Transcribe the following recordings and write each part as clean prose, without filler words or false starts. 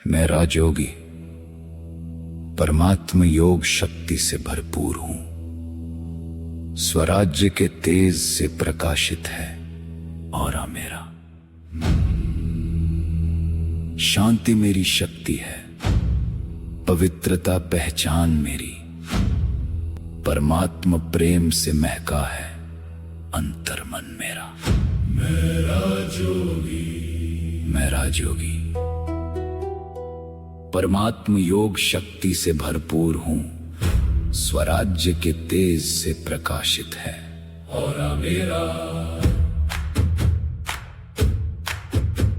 मैं राजयोगी परमात्म योग शक्ति से भरपूर हूं। स्वराज्य के तेज से प्रकाशित है औरा मेरा। शांति मेरी शक्ति है, पवित्रता पहचान मेरी। परमात्म प्रेम से महका है अंतर्मन मेरा। मैं राजयोगी परमात्म योग शक्ति से भरपूर हूं। स्वराज्य के तेज से प्रकाशित है औरा मेरा।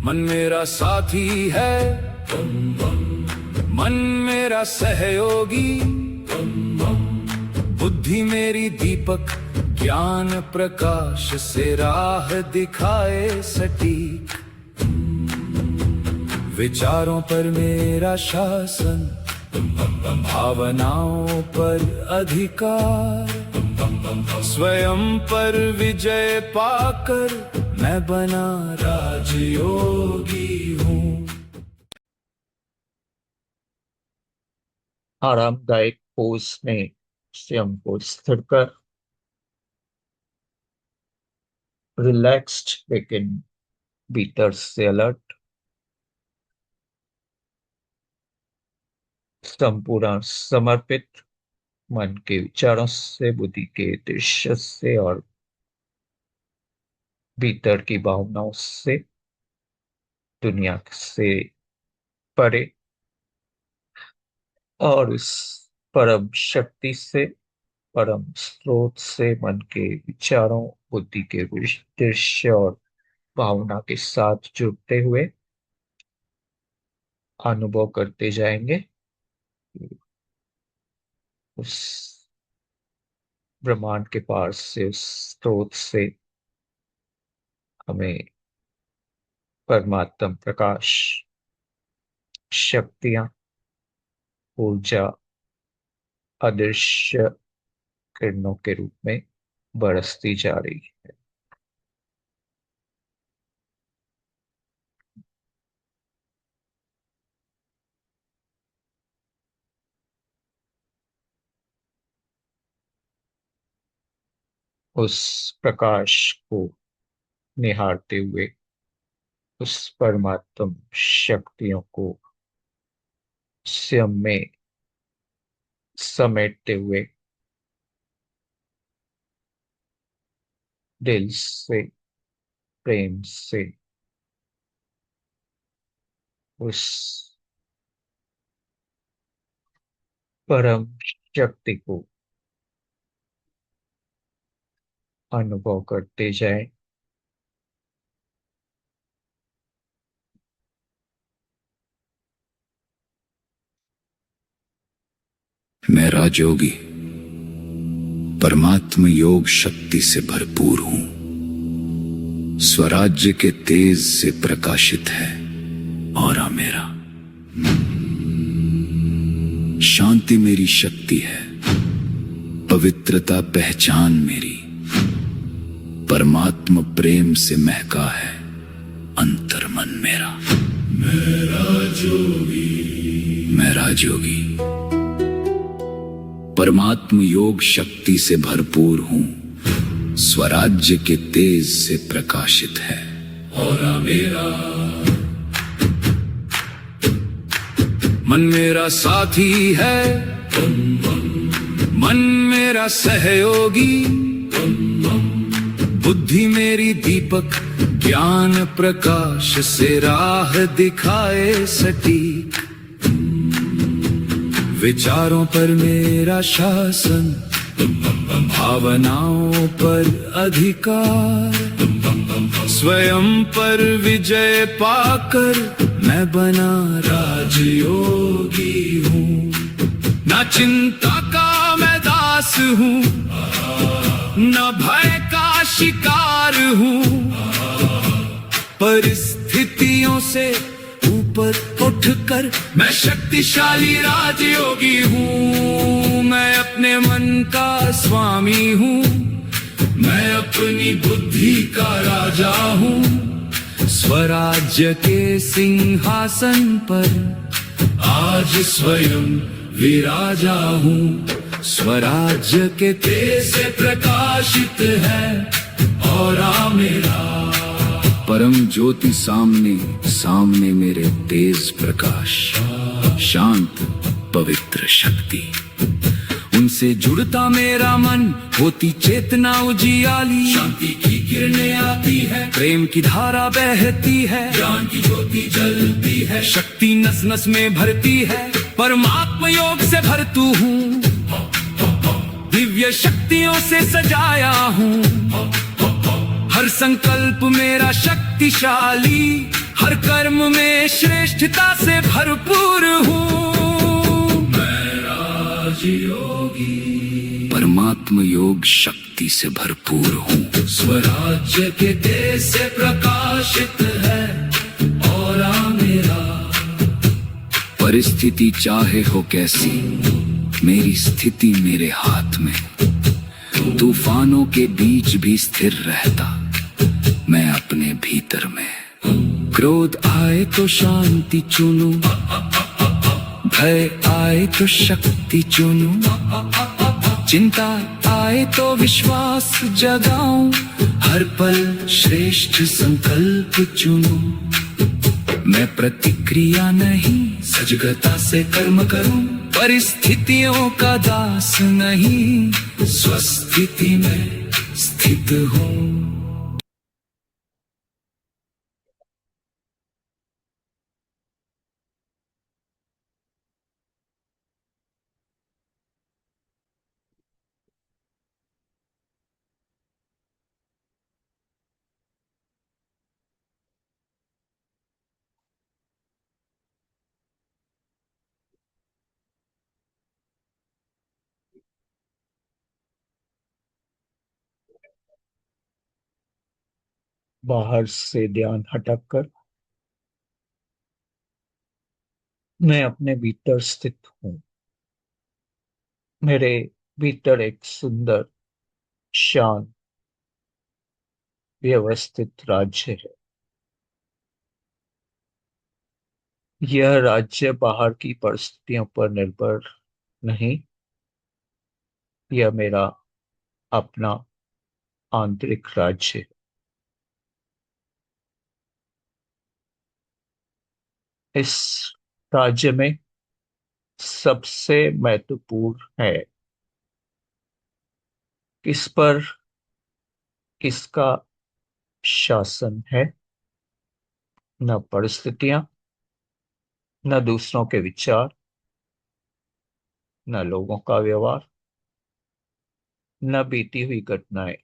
मन मेरा साथी है, मन मेरा सहयोगी। बुद्धि मेरी दीपक, ज्ञान प्रकाश से राह दिखाए सटीक। विचारों पर मेरा शासन, भावनाओं पर अधिकार। स्वयं पर विजय पाकर मैं बना राजयोगी हूँ। आरामदायक पोज में स्वयं को स्थिर कर रिलैक्स्ड लेकिन भीतर से अलर्ट, संपूर्ण समर्पित मन के विचारों से, बुद्धि के दृश्य से और भीतर की भावनाओं से, दुनिया से परे और उस परम शक्ति से, परम स्रोत से मन के विचारों, बुद्धि के दृश्य और भावना के साथ जुड़ते हुए अनुभव करते जाएंगे उस ब्रह्मांड के पार से, उस स्रोत से हमें परमात्म प्रकाश, शक्तियां, ऊर्जा अदृश्य किरणों के रूप में बरसती जा रही है। उस प्रकाश को निहारते हुए, उस परमात्म शक्तियों को स्वयं में समेटते हुए दिल से, प्रेम से उस परम शक्ति को अनुभव करते जाएं। मैं राजयोगी परमात्म योग शक्ति से भरपूर हूं। स्वराज्य के तेज से प्रकाशित है औरा मेरा। शांति मेरी शक्ति है, पवित्रता पहचान मेरी। परमात्म प्रेम से महका है अंतर्मन मेरा। मैं राजयोगी परमात्म योग शक्ति से भरपूर हूं। स्वराज्य के तेज से प्रकाशित है औरा मेरा। मन मेरा साथी है, मन मेरा सहयोगी। बुद्धि मेरी दीपक, ज्ञान प्रकाश से राह दिखाए सटीक। विचारों पर मेरा शासन, भावनाओं पर अधिकार। स्वयं पर विजय पाकर मैं बना राजयोगी हूँ। ना चिंता का मैं दास हूँ, न भय का शिकार हूँ। परिस्थितियों से ऊपर उठकर मैं शक्तिशाली राजयोगी हूँ। मैं अपने मन का स्वामी हूँ, मैं अपनी बुद्धि का राजा हूँ। स्वराज्य के सिंहासन पर आज स्वयं विराजा हूँ। स्वराज्य के तेज से प्रकाशित है औरा मेरा। परम ज्योति सामने सामने मेरे तेज प्रकाश। शांत पवित्र शक्ति उनसे जुड़ता मेरा मन, होती चेतना उजियाली। शांति की किरणें आती है, प्रेम की धारा बहती है, ज्ञान की ज्योति जलती है, शक्ति नस नस में भरती है। परमात्मा योग से भरतू हूँ, दिव्य शक्तियों से सजाया हूँ। हर संकल्प मेरा शक्तिशाली, हर कर्म में श्रेष्ठता से भरपूर हूँ। योगी परमात्मा योग शक्ति से भरपूर हूँ। स्वराज्य के तेज से प्रकाशित है औरा मेरा। परिस्थिति चाहे हो कैसी, मेरी स्थिति मेरे हाथ में। तूफानों के बीच भी स्थिर रहता मैं अपने भीतर में। क्रोध आए तो शांति चुनूं, भय आए तो शक्ति चुनूं, चिंता आए तो विश्वास जगाऊं। हर पल श्रेष्ठ संकल्प चुनूं। मैं प्रतिक्रिया नहीं, सजगता से कर्म करूं। परिस्थितियों का दास नहीं, स्वस्थिति में स्थित हूं। बाहर से ध्यान हटाकर मैं अपने भीतर स्थित हूँ। मेरे भीतर एक सुंदर, शांत, व्यवस्थित राज्य है। यह राज्य बाहर की परिस्थितियों पर निर्भर नहीं, यह मेरा अपना आंतरिक राज्य है। इस राज्य में सबसे महत्वपूर्ण है किस पर किसका शासन है, न परिस्थितियां, न दूसरों के विचार, न लोगों का व्यवहार, न बीती हुई घटनाएं।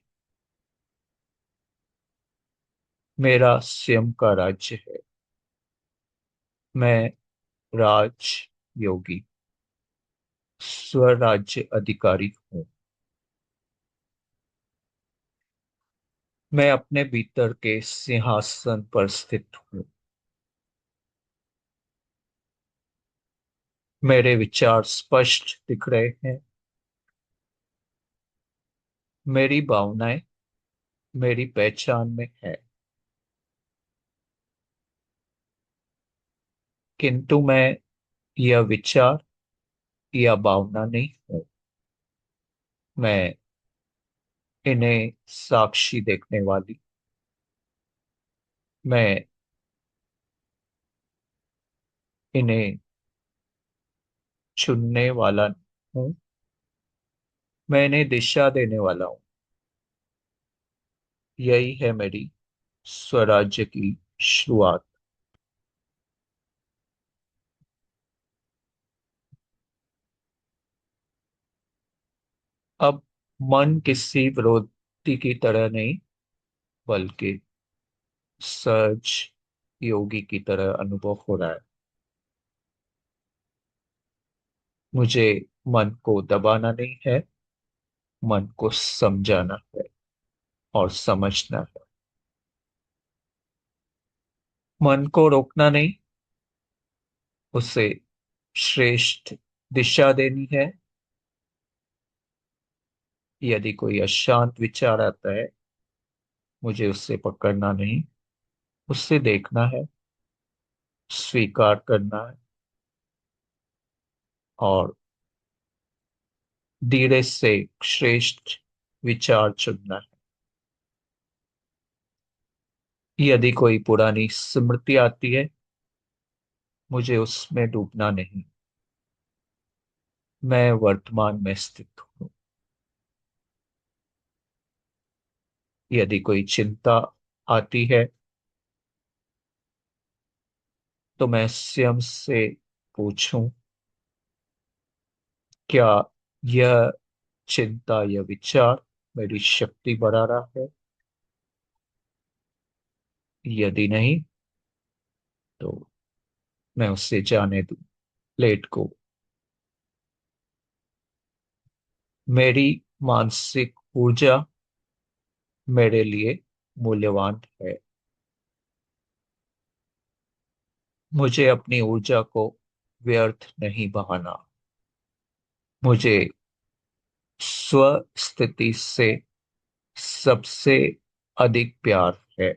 मेरा स्वयं का राज्य है। मैं राज योगी, स्वराज्य अधिकारी हूँ। मैं अपने भीतर के सिंहासन पर स्थित हूँ। मेरे विचार स्पष्ट दिख रहे हैं। मेरी भावनाएं मेरी पहचान में है, किंतु मैं यह विचार या भावना नहीं हूँ। मैं इन्हें साक्षी देखने वाली, मैं इन्हें चुनने वाला हूँ, मैं इन्हें दिशा देने वाला हूँ। यही है मेरी स्वराज्य की शुरुआत। अब मन किसी विरोधी की तरह नहीं, बल्कि सहज योगी की तरह अनुभव हो रहा है। मुझे मन को दबाना नहीं है, मन को समझाना है और समझना है। मन को रोकना नहीं, उसे श्रेष्ठ दिशा देनी है। यदि कोई अशांत विचार आता है, मुझे उससे पकड़ना नहीं, उससे देखना है, स्वीकार करना है और धीरे से श्रेष्ठ विचार चुनना है। यदि कोई पुरानी स्मृति आती है, मुझे उसमें डूबना नहीं। मैं वर्तमान में स्थित हूँ। यदि कोई चिंता आती है, तो मैं स्वयं से पूछूं, क्या यह चिंता या विचार मेरी शक्ति बढ़ा रहा है? यदि नहीं, तो मैं उसे जाने दूं, लेट को। मेरी मानसिक ऊर्जा मेरे लिए मूल्यवान है। मुझे अपनी ऊर्जा को व्यर्थ नहीं बहाना। मुझे स्व स्थिति से सबसे अधिक प्यार है।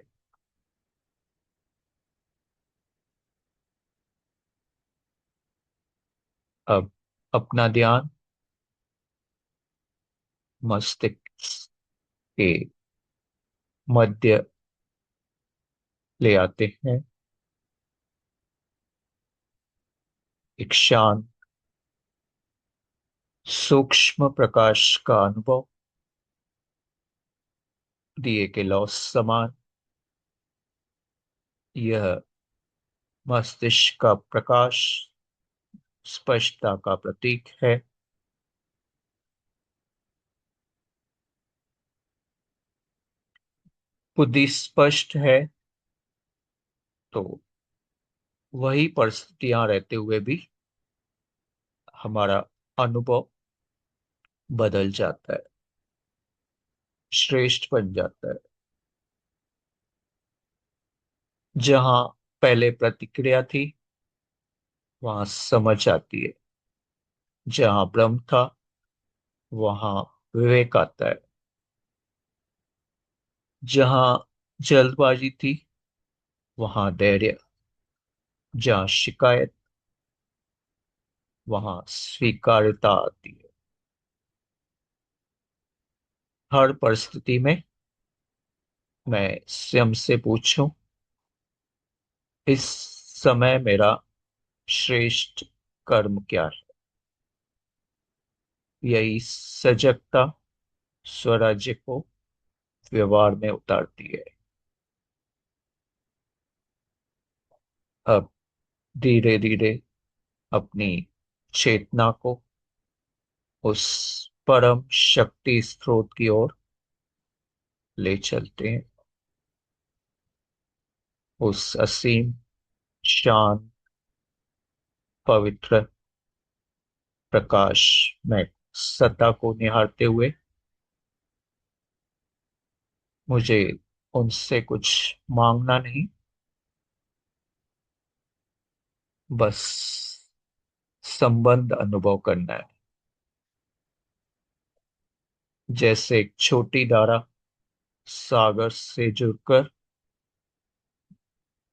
अब अपना ध्यान मस्तिष्क के मध्य ले आते हैं। एक शांत सूक्ष्म प्रकाश का अनुभव, दिए के लौ समान। यह मस्तिष्क का प्रकाश स्पष्टता का प्रतीक है। बुद्धि स्पष्ट है, तो वही परिस्थितियां रहते हुए भी हमारा अनुभव बदल जाता है, श्रेष्ठ बन जाता है। जहां पहले प्रतिक्रिया थी, वहां समझ आती है। जहां भ्रम था, वहां विवेक आता है। जहां जल्दबाजी थी, वहां धैर्य। जहां शिकायत, वहां स्वीकार्यता आती है। हर परिस्थिति में मैं स्वयं से पूछूं, इस समय मेरा श्रेष्ठ कर्म क्या है? यही सजगता स्वराज्य को व्यवहार में उतारती है। अब धीरे धीरे अपनी चेतना को उस परम शक्ति स्रोत की ओर ले चलते हैं। उस असीम, शांत, पवित्र प्रकाश में सत्ता को निहारते हुए मुझे उनसे कुछ मांगना नहीं, बस संबंध अनुभव करना है। जैसे एक छोटी धारा सागर से जुड़कर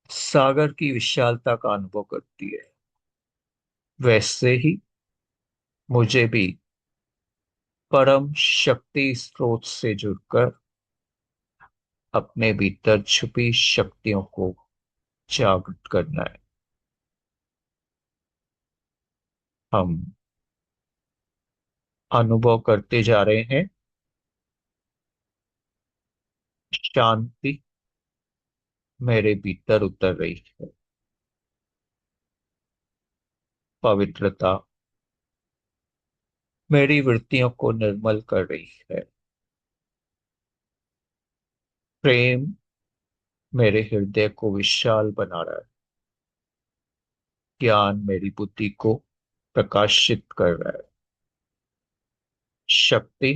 सागर की विशालता का अनुभव करती है, वैसे ही मुझे भी परम शक्ति स्रोत से जुड़कर अपने भीतर छुपी शक्तियों को जागृत करना है। हम अनुभव करते जा रहे हैं, शांति मेरे भीतर उतर रही है। पवित्रता मेरी वृत्तियों को निर्मल कर रही है। प्रेम मेरे हृदय को विशाल बना रहा है। ज्ञान मेरी बुद्धि को प्रकाशित कर रहा है। शक्ति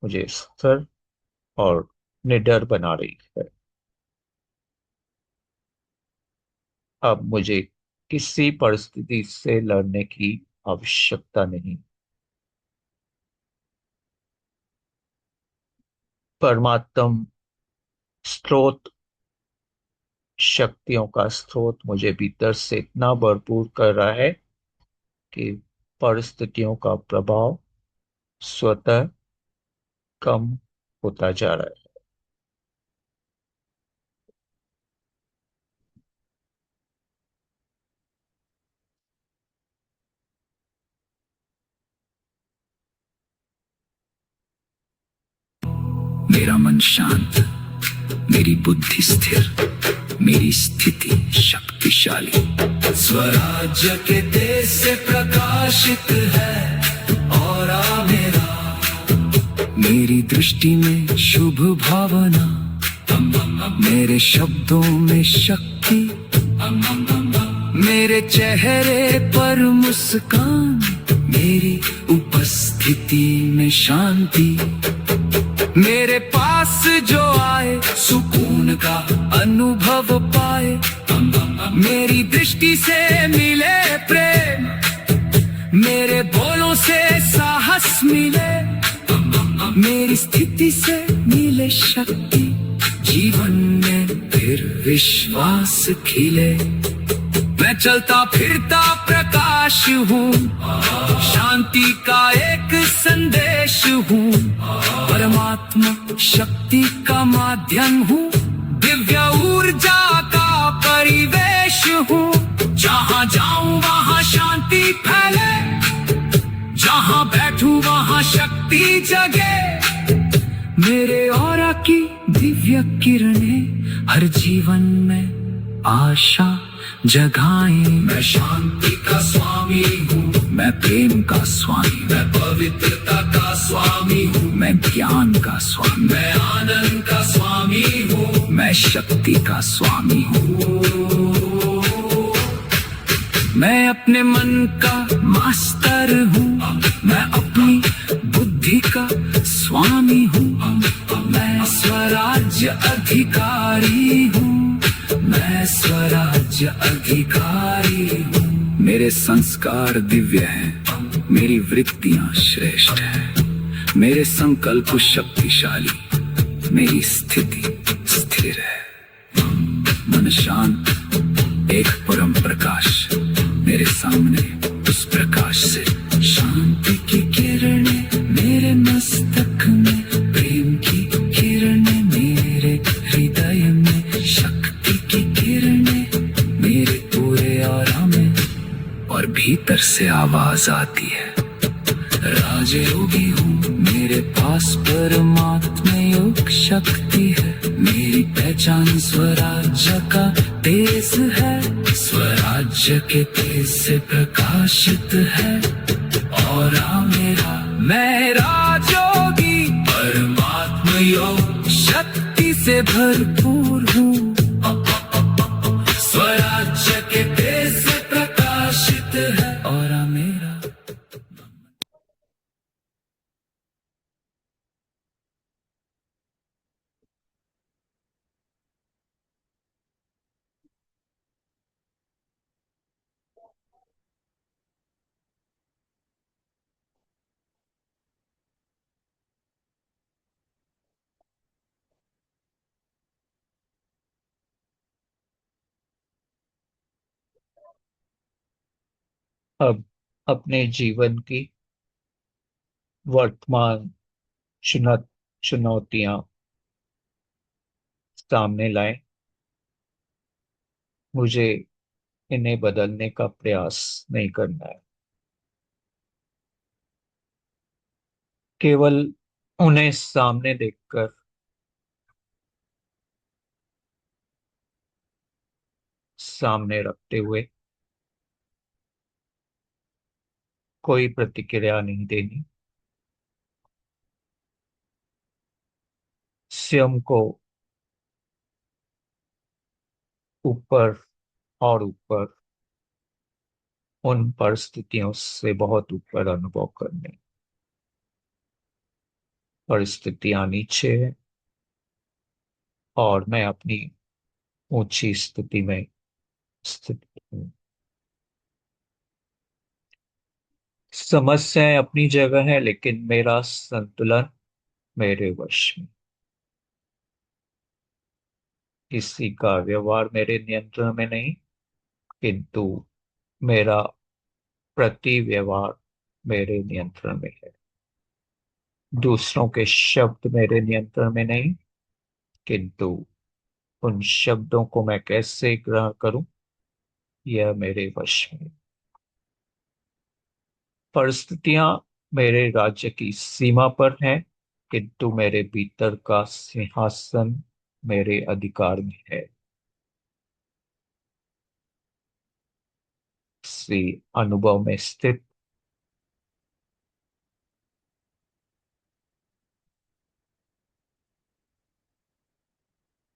मुझे स्थिर और निडर बना रही है। अब मुझे किसी परिस्थिति से लड़ने की आवश्यकता नहीं। परमात्म स्रोत, शक्तियों का स्रोत मुझे भीतर से इतना भरपूर कर रहा है कि परिस्थितियों का प्रभाव स्वतः कम होता जा रहा है। मेरा मन शांत, मेरी बुद्धि स्थिर, मेरी स्थिति शक्तिशाली। स्वराज्य के तेज से प्रकाशित है और मेरा, मेरी दृष्टि में शुभ भावना, मेरे शब्दों में शक्ति, मेरे चेहरे पर मुस्कान, मेरी उपस्थिति में शांति। मेरे पास जो आए सुकून का अनुभव पाए, मेरी दृष्टि से मिले प्रेम, मेरे बोलों से साहस मिले, मेरी स्थिति से मिले शक्ति, जीवन में फिर विश्वास खिले। मैं चलता फिरता प्रकाश हूँ, शांति का एक संदेश हूँ, परमात्मा शक्ति का माध्यम हूँ, दिव्य ऊर्जा का परिवेश हूँ। जहाँ जाऊँ वहाँ शांति फैले, जहाँ बैठूं वहाँ शक्ति जगे। मेरे ऑरा की दिव्य किरणें हर जीवन में आशा जगाएं। मैं शांति का स्वामी हूँ, मैं प्रेम का स्वामी, मैं पवित्रता का स्वामी हूँ, मैं ज्ञान का स्वामी, मैं आनंद का स्वामी हूँ, मैं शक्ति का स्वामी हूँ। मैं अपने मन का मास्टर हूँ, मैं अपनी बुद्धि का स्वामी हूँ, मैं स्वराज्य अधिकारी हूँ, मैं स्वराज्य अधिकारी हूँ। मेरे संस्कार दिव्य हैं, मेरी वृत्तियाँ श्रेष्ठ हैं, मेरे संकल्प शक्तिशाली, मेरी स्थिति स्थिर है। मन शांत, एक परम प्रकाश मेरे सामने, उस प्रकाश से शांति की किरणें मेरे मस्तक में, प्रेम की किरणें मेरे हृदय में, शक्ति की किरणें मेरे पूरे आराम में। और भीतर से आवाज आती है, राजयोगी हूँ, मेरे पास परमात्मा योग शक्ति है, मेरी पहचान स्वराज्य का तेज है, स्वराज्य के तेज से प्रकाशित है। और मेरा, मैं राजयोगी, परमात्मा योग शक्ति से भरपूर हूँ, स्वराज्य के तेज से प्रकाशित है। और मेरा, अब अपने जीवन की वर्तमान चुनौ चुनौतियां सामने लाएं। मुझे इन्हें बदलने का प्रयास नहीं करना है, केवल उन्हें सामने देखकर सामने रखते हुए कोई प्रतिक्रिया नहीं देनी। स्वयं को ऊपर और ऊपर, उन परिस्थितियों से बहुत ऊपर अनुभव करने। परिस्थितियां नीचे है और मैं अपनी ऊंची स्थिति में स्थित हूँ। समस्याएं अपनी जगह है, लेकिन मेरा संतुलन मेरे वश में। किसी का व्यवहार मेरे नियंत्रण में नहीं, किंतु मेरा प्रति व्यवहार मेरे नियंत्रण में है। दूसरों के शब्द मेरे नियंत्रण में नहीं, किंतु उन शब्दों को मैं कैसे ग्रहण करूं, यह मेरे वश में। परिस्थितियां मेरे राज्य की सीमा पर हैं, किंतु मेरे भीतर का सिंहासन मेरे अधिकार में है। सी अनुभव में स्थित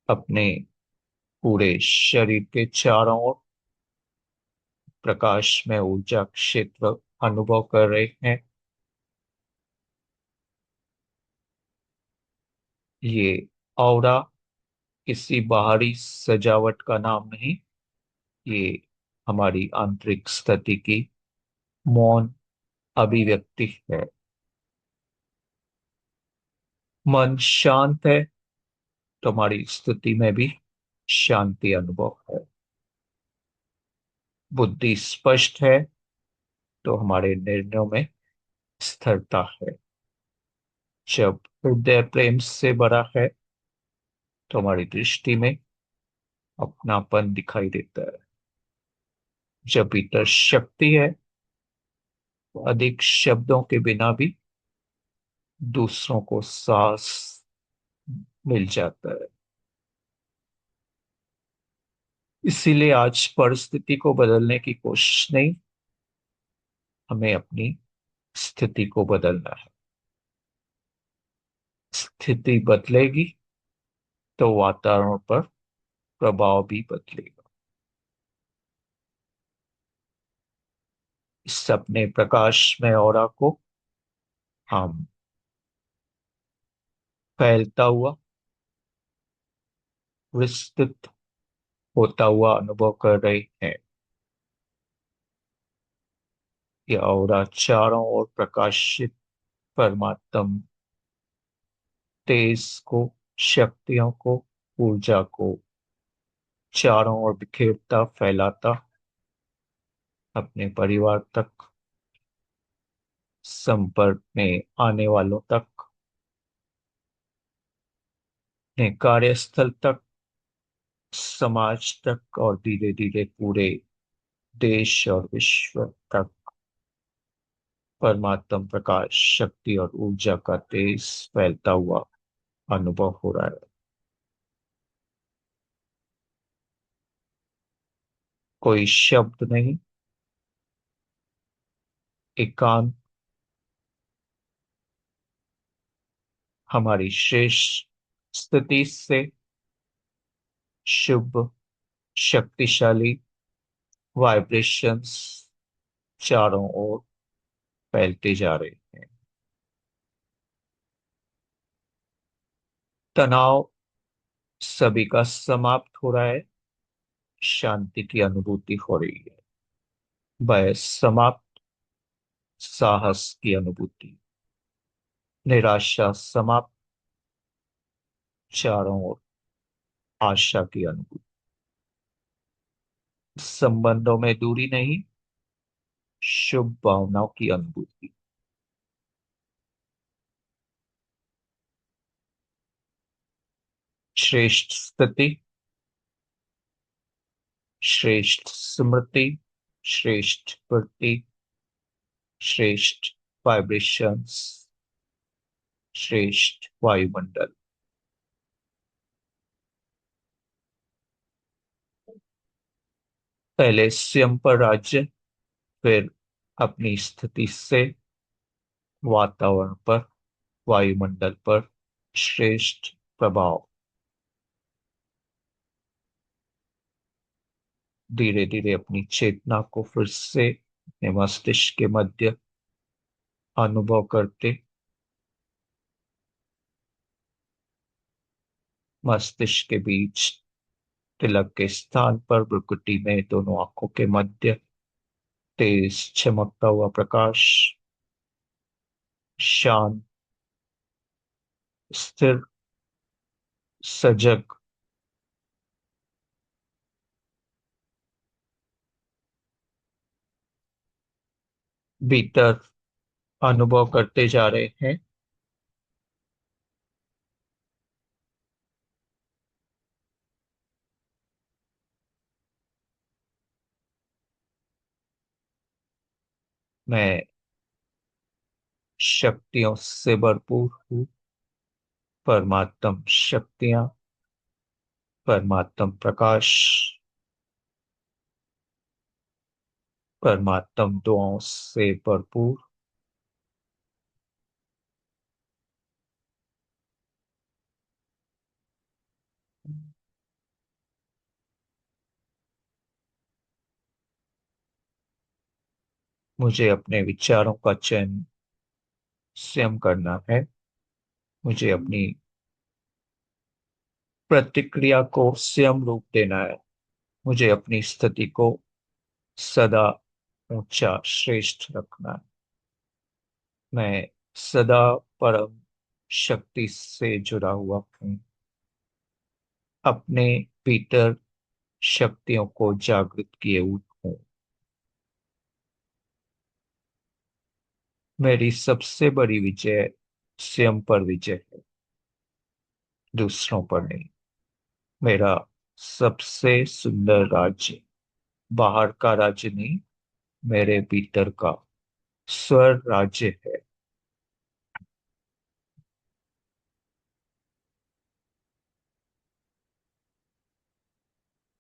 अपने पूरे शरीर के चारों ओर प्रकाश में ऊर्जा क्षेत्र अनुभव कर रहे हैं। ये ऑरा किसी बाहरी सजावट का नाम नहीं, ये हमारी आंतरिक स्थिति की मौन अभिव्यक्ति है। मन शांत है तो हमारी स्थिति में भी शांति अनुभव है। बुद्धि स्पष्ट है तो हमारे निर्णयों में स्थिरता है। जब हृदय प्रेम से भरा है तो हमारी दृष्टि में अपनापन दिखाई देता है। जब भीतर शक्ति है तो अधिक शब्दों के बिना भी दूसरों को सांस मिल जाता है। इसीलिए आज परिस्थिति को बदलने की कोशिश नहीं, हमें अपनी स्थिति को बदलना है। स्थिति बदलेगी तो वातावरण पर प्रभाव भी बदलेगा। इस अपने प्रकाशमय ऑरा को हम फैलता हुआ, विस्तृत होता हुआ अनुभव कर रहे हैं। यह ऑरा चारों ओर प्रकाशित परमात्म तेज को, शक्तियों को, ऊर्जा को चारों ओर बिखेरता फैलाता अपने परिवार तक, संपर्क में आने वालों तक, अपने कार्यस्थल तक, समाज तक और धीरे धीरे पूरे देश और विश्व तक परमात्म प्रकाश, शक्ति और ऊर्जा का तेज फैलता हुआ अनुभव हो रहा है। कोई शब्द नहीं, एकांत हमारी श्रेष्ठ स्थिति से शुभ, शक्तिशाली वाइब्रेशंस चारों ओर फैलते जा रहे हैं। तनाव सभी का समाप्त हो रहा है, शांति की अनुभूति हो रही है। भय समाप्त, साहस की अनुभूति, निराशा समाप्त, चारों ओर आशा की अनुभूति। संबंधों में दूरी नहीं, शुभ भावनाओं की अनुभूति। श्रेष्ठ स्थिति, श्रेष्ठ स्मृति, श्रेष्ठ वृत्ति, श्रेष्ठ वाइब्रेशंस, श्रेष्ठ वायुमंडल। पहले स्वयं पर राज्य, फिर अपनी स्थिति से वातावरण पर, वायुमंडल पर श्रेष्ठ प्रभाव। धीरे धीरे अपनी चेतना को फिर से अपने मस्तिष्क के मध्य अनुभव करते, मस्तिष्क के बीच तिलक के स्थान पर भ्रुकुटी में दोनों आंखों के मध्य तेज चमकता हुआ प्रकाश, शांत, स्थिर, सजग, भीतर अनुभव करते जा रहे हैं। मैं शक्तियों से भरपूर हूँ। परमात्म शक्तियां, परमात्म प्रकाश, परमात्म दुआओं से भरपूर। मुझे अपने विचारों का चयन स्वयं करना है। मुझे अपनी प्रतिक्रिया को स्वयं रूप देना है। मुझे अपनी स्थिति को सदा ऊंचा श्रेष्ठ रखना है। मैं सदा परम शक्ति से जुड़ा हुआ हूँ। अपने भीतर शक्तियों को जागृत किए हुए हूँ। मेरी सबसे बड़ी विजय स्वयं पर विजय है, दूसरों पर नहीं। मेरा सबसे सुंदर राज्य बाहर का राज्य नहीं, मेरे भीतर का स्वर राज्य है।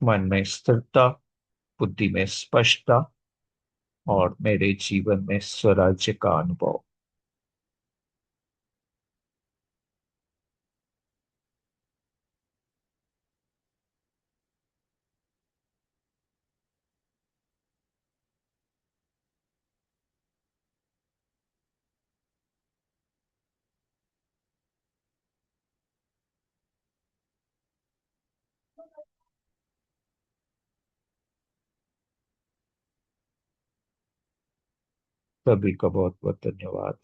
मन में स्थिरता, बुद्धि में स्पष्टता और मेरे जीवन में स्वराज्य का अनुभव। सभी का बहुत बहुत धन्यवाद।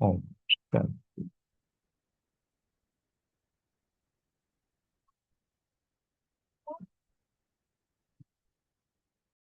ओम शांति।